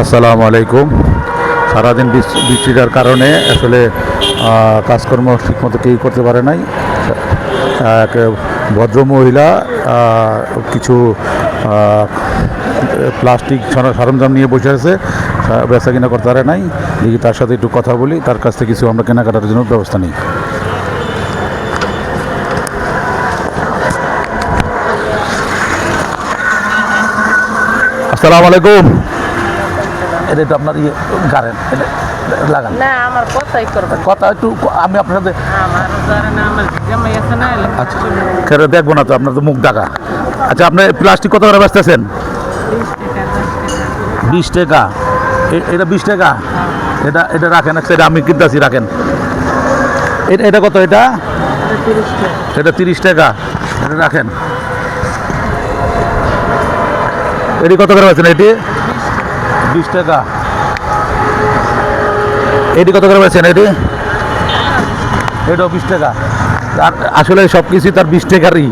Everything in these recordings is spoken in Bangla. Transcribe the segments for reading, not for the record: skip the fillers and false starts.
আসসালামু আলাইকুম। সারাদিন বৃষ্টিটার কারণে আসলে কাজকর্ম ঠিকমতো কেউ করতে পারে নাই। এক ভদ্র মহিলা কিছু প্লাস্টিক সরঞ্জাম নিয়ে বসে আছে, বেচা কিনা করতে পারে নাই। দেখি তার সাথে একটু কথা বলি, তার কাছ থেকে কিছু আমরা কেনাকাটার জন্য ব্যবস্থা নিই। আসসালামু আলাইকুম। এটা তো আপনার ইয়ে গাড়েন লাগান না, আমার কথাই করবেন কথা একটু আমি আপনার সাথে আমার ধরেন আমার জামাই আছে না আচ্ছা খেয়ে দেখবো না তো, আপনার তো মুখ ডাকা। আচ্ছা, আপনি প্লাস্টিক কত করে বেচতেছেন? 20 টাকা। এটা 20 টাকা। এটা এটা রাখেন, সেটা আমি কিনতেছি, রাখেন। এটা কত? এটা 30 টাকা। এটা রাখেন। এটি কত করে বেচেন? এটি 20 টাকা। এটি কত করে বেচেন? এটাও 20 টাকা। আর আসলে সব কিছুই তার 20 টাকারই।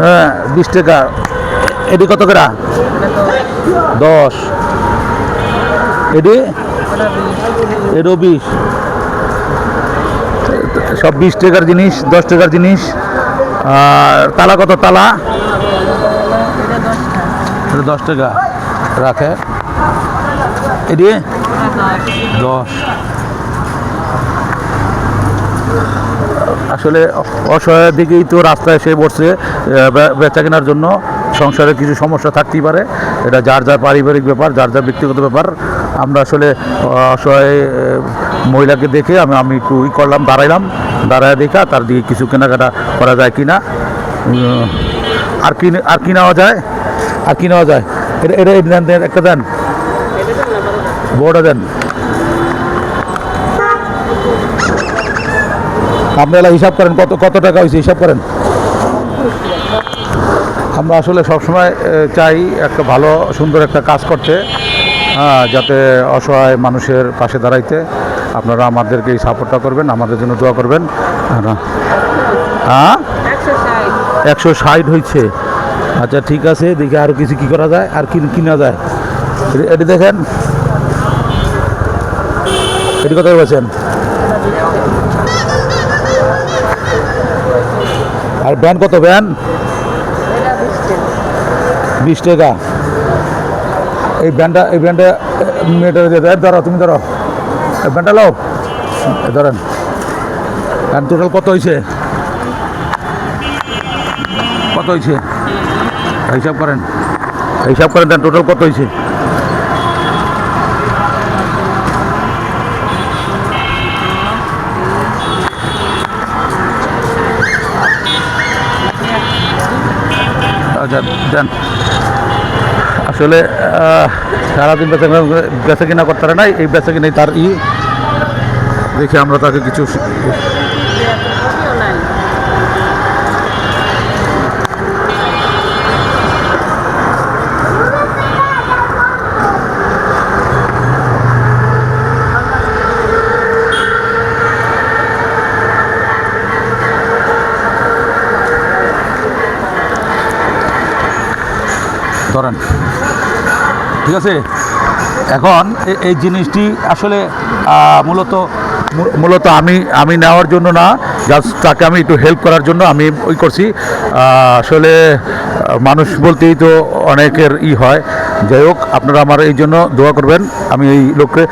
হ্যাঁ, 20 টাকা। এটি কত করে? 10। এটাও 20। সব 20 টাকার জিনিস, 10 টাকার জিনিস। আর তালা কত? তালা 10 টাকা। রাখে। এটি 10। আসলে অসহায়ের দিকেই তো রাস্তায় এসে বসছে বেচা কেনার জন্য। সংসারে কিছু সমস্যা থাকতেই পারে, এটা যার যার পারিবারিক ব্যাপার, যার যার ব্যক্তিগত ব্যাপার। আমরা আসলে অসহায় মহিলাকে দেখে আমি একটু করলাম, দাঁড়ায় দেখা তার দিকে কিছু কেনাকাটা করা যায় কিনা, আর কি নেওয়া যায়, এটা দেন, একটা দেন, বড়টা দেন। আপনারা হিসাব করেন কত টাকা হয়েছে, হিসাব করেন। আমরা আসলে সবসময় চাই একটা ভালো সুন্দর একটা কাজ করতে, যাতে অসহায় মানুষের পাশে দাঁড়াইতে। আপনারা আমাদেরকে এই সাপোর্টটা করবেন, আমাদের জন্য দোয়া করবেন। 160 হয়েছে। আচ্ছা, ঠিক আছে, দেখি আরও কিছু কী করা যায়, আর কিনা যায়। এটি দেখেন, এটি কত বলছেন? আর ব্যান কত? ব্যান 20 টাকা। এই ব্যানটা মেয়েটার দিয়ে দেয়। ধরো, তুমি ধরো, ব্যানটা লো, ধরেন। ব্যান টোটাল কত হয়েছে? হিসাব করেন দেন, টোটাল কত হয়েছে? আচ্ছা দেন। আসলে সারাদিন বেচা কিনা করতে পারে না, এই বেচা কিনাই তার দেখে আমরা তাকে কিছু ধরেন। ঠিক আছে, এখন এই জিনিসটি আসলে মূলত আমি নেওয়ার জন্য না, জাস্ট তাকে আমি একটু হেল্প করার জন্য আমি করছি। আসলে মানুষ বলতেই তো অনেকের হয়। যাই হোক, আপনারা আমার এই জন্য দোয়া করবেন। আমি এই লোককে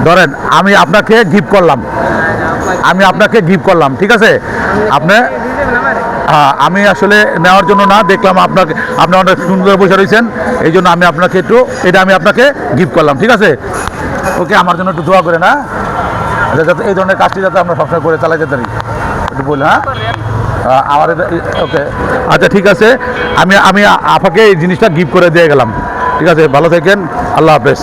ধরেন, আমি আপনাকে গিফট করলাম, ঠিক আছে? আমি আসলে নেওয়ার জন্য না, দেখলাম আপনি অনেক সুন্দর বসে রয়েছেন, এই জন্য আমি আপনাকে আমি আপনাকে গিফট করলাম, ঠিক আছে? ওকে, আমার জন্য একটু দোয়া করে না, যাতে এই ধরনের কাজটি যাতে আমরা সবসময় করে চালাই যেতে পারি, একটু বলি। আমার ওকে, আচ্ছা ঠিক আছে, আমি আপনাকে এই জিনিসটা গিফট করে দিয়ে গেলাম, ঠিক আছে? ভালো থাকেন, আল্লাহ হাফেজ।